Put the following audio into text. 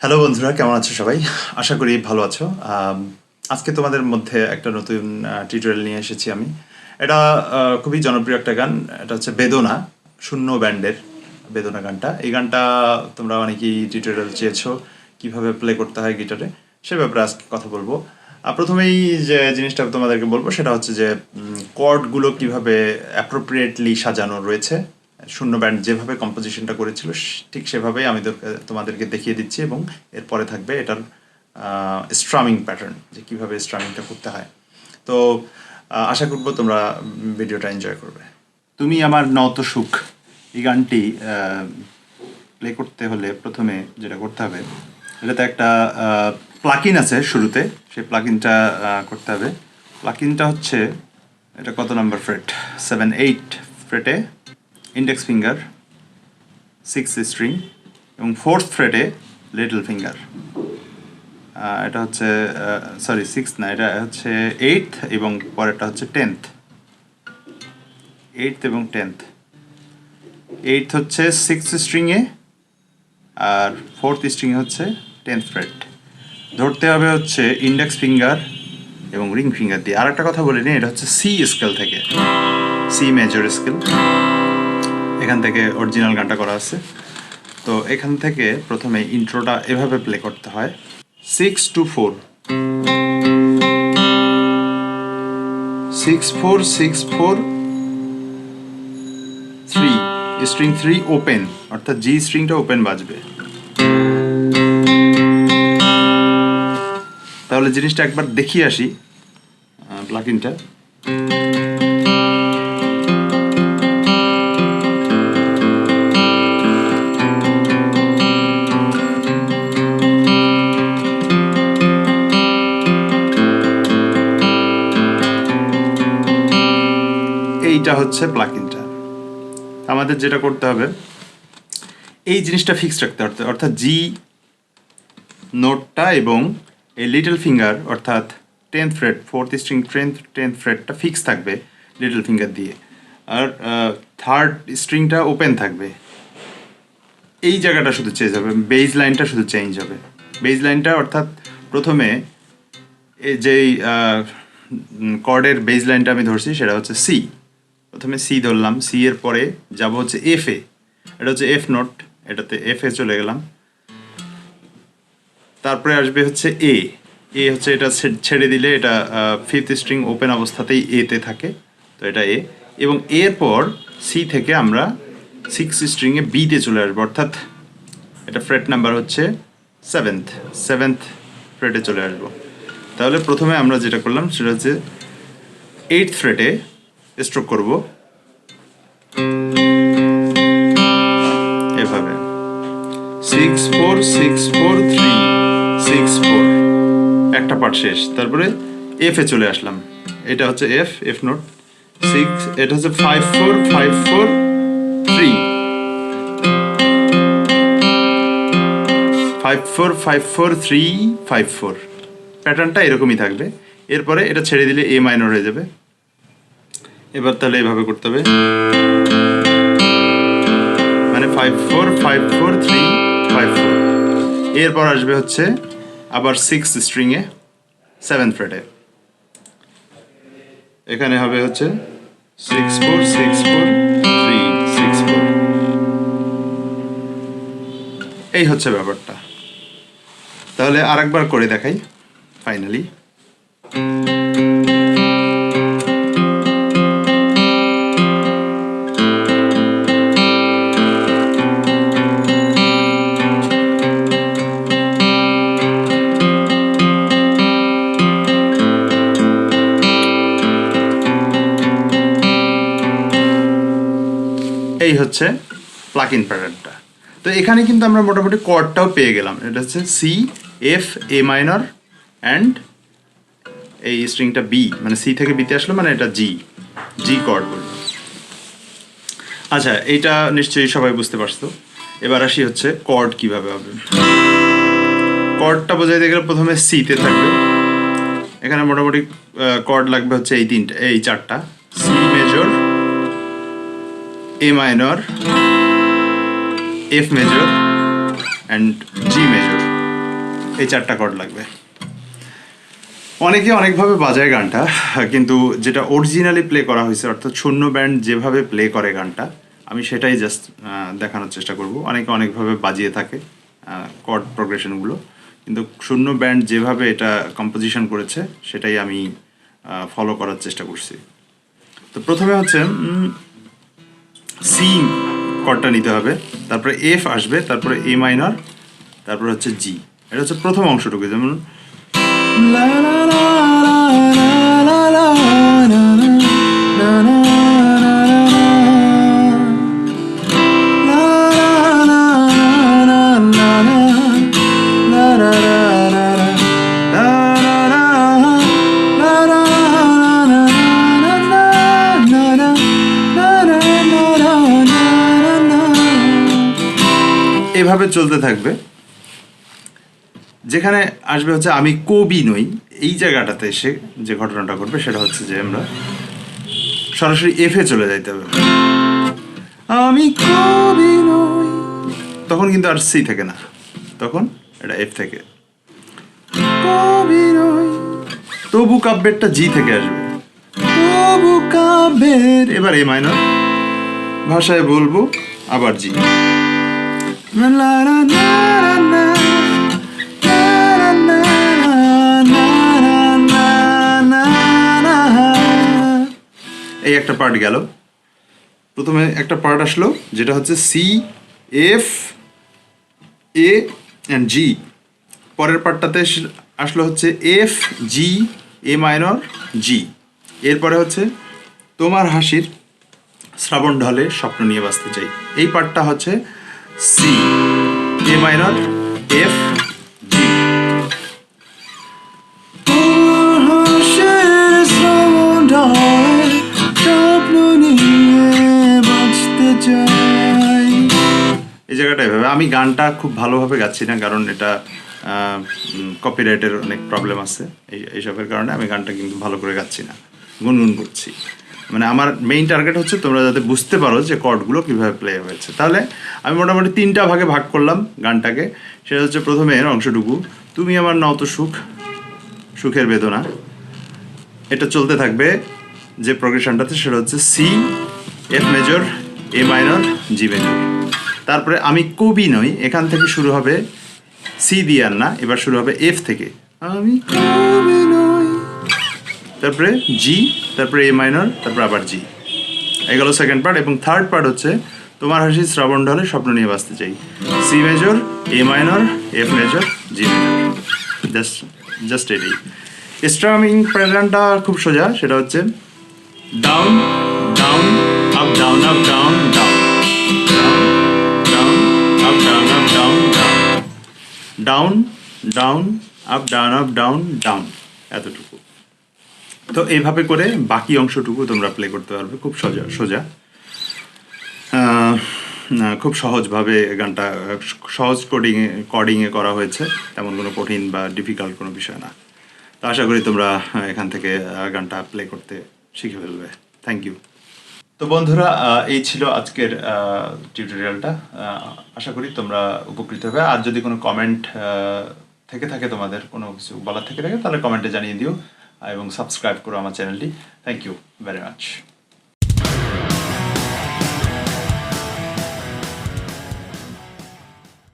Hello বন্ধুরা, কেমন আছো সবাই? আশা করি ভালো আছো। আজকে তোমাদের মধ্যে একটা নতুন টিউটোরিয়াল নিয়ে এসেছি আমি। এটা খুবই জনপ্রিয় একটা গান। এটা হচ্ছে বেদনা, শূন্য ব্যান্ডের বেদনা গানটা। এই গানটা তোমরা অনেকেই টিউটোরিয়াল চেয়েছো কিভাবে প্লে করতে হয় গিটারে, সে ব্যাপারে আজকে কথা বলবো। প্রথমেই যে জিনিসটা তোমাদেরকে বলবো সেটা হচ্ছে যে কর্ডগুলো কিভাবে অ্যাপ্রোপ্রিয়েটলি সাজানো রয়েছে। শূন্য ব্যান্ড যেভাবে কম্পোজিশনটা করেছিল ঠিক সেভাবেই আমি তোমাদেরকে দেখিয়ে দিচ্ছি, এবং এরপরে থাকবে এটার স্ট্রামিং প্যাটার্ন, যে কীভাবে স্ট্রামিংটা করতে হয়। তো আশা করবো তোমরা ভিডিওটা এনজয় করবে। তুমি আমার নত সুখ, এই গানটি প্লে করতে হলে প্রথমে যেটা করতে হবে, এটাতে একটা প্লাগইন আছে শুরুতে, সেই প্লাগইনটা করতে হবে। প্লাগইনটা হচ্ছে, এটা কত নাম্বার ফ্রেট, 7/8 ফ্রেটে ইন্ডেক্স ফিঙ্গার, 6 স্ট্রিং, এবং 4th ফ্রেটে লিটল ফিঙ্গার। এটা হচ্ছে সরি 6 না, এটা হচ্ছে 8th এবং পরেরটা হচ্ছে 10th। 8th এবং 10th। 8th হচ্ছে 6th স্ট্রিংয়ে, আর 4th স্ট্রিংয়ে হচ্ছে 10th ফ্রেট। ধরতে হবে হচ্ছে ইন্ডেক্স ফিঙ্গার এবং রিং ফিঙ্গার দিয়ে। আর একটা কথা বলে নিই, এটা হচ্ছে সি স্কেল থেকে, সি মেজর স্কেল, এখান থেকে অরিজিনাল গানটা করা আছে। তো এখান থেকে প্রথমে ইন্ট্রোটা এভাবে প্লে করতে হয়, 6 to 4, 6/4 6/4 3, স্ট্রিং 3 ওপেন, অর্থাৎ জি স্ট্রিংটা ওপেন বাজবে। তাহলে জিনিসটা একবার দেখিয়ে আসি প্লাগইনটা। এইটা হচ্ছে প্লাগইনটা। আমাদের যেটা করতে হবে, এই জিনিসটা ফিক্স রাখতে হবে, অর্থাৎ জি নোটটা এবং এই লিটল ফিঙ্গার অর্থাৎ 10th fret, 4th string 10th ফ্রেটটা ফিক্স থাকবে লিটল ফিঙ্গার দিয়ে, আর 3rd স্ট্রিংটা ওপেন থাকবে। এই জায়গাটা শুধু চেঞ্জ হবে, বেজ লাইনটা শুধু চেঞ্জ হবে। বেজ লাইনটা অর্থাৎ প্রথমে যেই কর্ডের বেজ লাইনটা আমি ধরছি সেটা হচ্ছে সি। প্রথমে সি ধরলাম, সি এর পরে যাব হচ্ছে এফ এ, এটা হচ্ছে এফ নোট, এটাতে এফ এ চলে গেলাম। তারপরে আসবে হচ্ছে এ, এ হচ্ছে এটা ছেড়ে দিলে এটা 5th স্ট্রিং ওপেন অবস্থাতেই এতে থাকে, তো এটা এ। এবং এরপর সি থেকে আমরা 6th স্ট্রিংয়ে বিতে চলে আসবো, অর্থাৎ এটা ফ্রেট নাম্বার হচ্ছে 7th ফ্রেটে চলে আসবো। তাহলে প্রথমে আমরা যেটা করলাম সেটা হচ্ছে 8th ফ্রেটে স্ট্রোক করব এভাবে, 6/4 6/4 3 6/4, একটা পার্ট শেষ। তারপরে এফ এ চলে আসলাম, এটা হচ্ছে এফ নোট 6, এটা হচ্ছে 5/4 5/4 3 5/4 5/4 3 5/4, প্যাটার্নটা এরকমই থাকবে। এরপরে এটা ছেড়ে দিলে এ মাইনর হয়ে যাবে। এবার তাহলে এভাবে করতে হবে, মানে 5/4 5/4 3 5/4। এরপর আসবে হচ্ছে আবার 6th স্ট্রিংয়ে 7th ফ্রেটে, এখানে হবে হচ্ছে 6/4 6/4 3 6/4। এই হচ্ছে ব্যাপারটা। তাহলে আরেকবার করে দেখাই ফাইনালি। এই হচ্ছে প্লাগইন প্যাটার্নটা। তো এখানে কিন্তু আমরা মোটামুটি কর্ডটাও পেয়ে গেলাম, এটা হচ্ছে C F A minor and এই স্ট্রিংটা বি, মানে সি থেকে বিতে আসলো, মানে এটা জি কর্ড বলি। আচ্ছা, এইটা নিশ্চয়ই সবাই বুঝতে পারছো। এবার আসি হচ্ছে কর্ড কিভাবে হবে। কর্ডটা বোঝাইতে গেলে প্রথমে সিতে থাকবে, এখানে মোটামুটি কর্ড লাগবে হচ্ছে এই 4টা, C major, A minor, F major and G major. এই 4টা কর্ড লাগবে। অনেকে অনেকভাবে বাজায় গানটা, কিন্তু যেটা অরিজিনালি প্লে করা হয়েছে অর্থাৎ শূন্য ব্যান্ড যেভাবে প্লে করে গানটা, আমি সেটাই জাস্ট দেখানোর চেষ্টা করব। অনেকে অনেকভাবে বাজিয়ে থাকে কর্ড প্রোগ্রেশনগুলো, কিন্তু শূন্য ব্যান্ড যেভাবে এটা কম্পোজিশন করেছে সেটাই আমি ফলো করার চেষ্টা করছি। তো প্রথমে হচ্ছে সি কর্ডটা নিতে হবে, তারপরে এফ আসবে, তারপরে এ মাইনর, তারপরে হচ্ছে জি। এটা হচ্ছে প্রথম অংশটুকু, যেমন লা লা লা লা লা লা লা লা এভাবে চলতে থাকবে। যেখানে আসবে হচ্ছে আমি কবি নই, এই জায়গাটাতে এসে যে ঘটনাটা ঘটবে সেটা হচ্ছে যে আমরা সরাসরি এফে চলে যাইতে হবে। আমি কবি নই, তখন কিন্তু আর সি থেকে না, তখন এটা এফ থেকে। কবি নই, তবু কাব্যেরটা জি থেকে আসবে। তবু কাব্যের, এবার এ মাইনর, ভাষায় বলবো আবার জি। এই একটা পার্ট গেল। প্রথমে একটা পার্ট আসলো যেটা হচ্ছে সি, এফ, এ অ্যান্ড জি। পরের পার্টটাতে আসলো হচ্ছে এফ, জি, এ মাইনর, জি। এরপরে হচ্ছে তোমার হাসির শ্রাবণ ঢলে স্বপ্ন নিয়ে বাঁচতে চাই। এই পার্টটা হচ্ছে সি, এ মাইনর, এফ, জি। এই জায়গাটা এভাবে। আমি গানটা খুব ভালোভাবে গাচ্ছি না, কারণ এটা কপিরাইটের অনেক প্রবলেম আছে, এইসবের কারণে আমি গানটা কিন্তু ভালো করে গাচ্ছি না, গুনগুন করছি। মানে আমার মেইন টার্গেট হচ্ছে তোমরা যাতে বুঝতে পারো যে কর্ডগুলো কীভাবে প্লে হয়েছে। তাহলে আমি মোটামুটি 3টা ভাগে ভাগ করলাম গানটাকে। সেটা হচ্ছে প্রথমে অংশটুকু, তুমি আমার নও তো সুখ, সুখের বেদনা, এটা চলতে থাকবে। যে প্রোগ্রেশনটাতে সেটা হচ্ছে C, F major, A minor, G major. তারপরে আমি কবি নই, এখান থেকে শুরু হবে, সি দিয়ে আর না, এবার শুরু হবে এফ থেকে, আমি কবি নই, তারপরে জি, তারপরে এ মাইনর, তারপরে আবার জি। এগুলো সেকেন্ড পার্ট। এবং থার্ড পার্ট হচ্ছে তোমার হাসি শ্রাবণ ঢলে স্বপ্ন নিয়ে বাঁচতে চাই, C major, A minor, F major, G major. Just এটাই। স্ট্রামিং প্যাটার্নটা খুব সোজা, সেটা হচ্ছে down down up down up down down down up down up down down down up down up down down, এতটুকু। তো এইভাবে করে বাকি অংশটুকু তোমরা প্লে করতে পারবে, খুব সোজা সোজা, খুব সহজভাবে। গানটা সহজ কর্ডিংয়ে করা হয়েছে, তেমন কোনো কঠিন বা ডিফিকাল্ট কোনো বিষয় না। তো আশা করি তোমরা এখান থেকে গানটা প্লে করতে শিখে ফেলবে। Thank you. তো বন্ধুরা, এই ছিল আজকের টিউটোরিয়ালটা। আশা করি তোমরা উপকৃত হবে। আর যদি কোনো কমেন্ট থেকে থাকে, তোমাদের কোনো কিছু বলার থেকে থাকে, তাহলে কমেন্টে জানিয়ে দিও এবং সাবস্ক্রাইব করো আমার চ্যানেলটি। Thank you very much.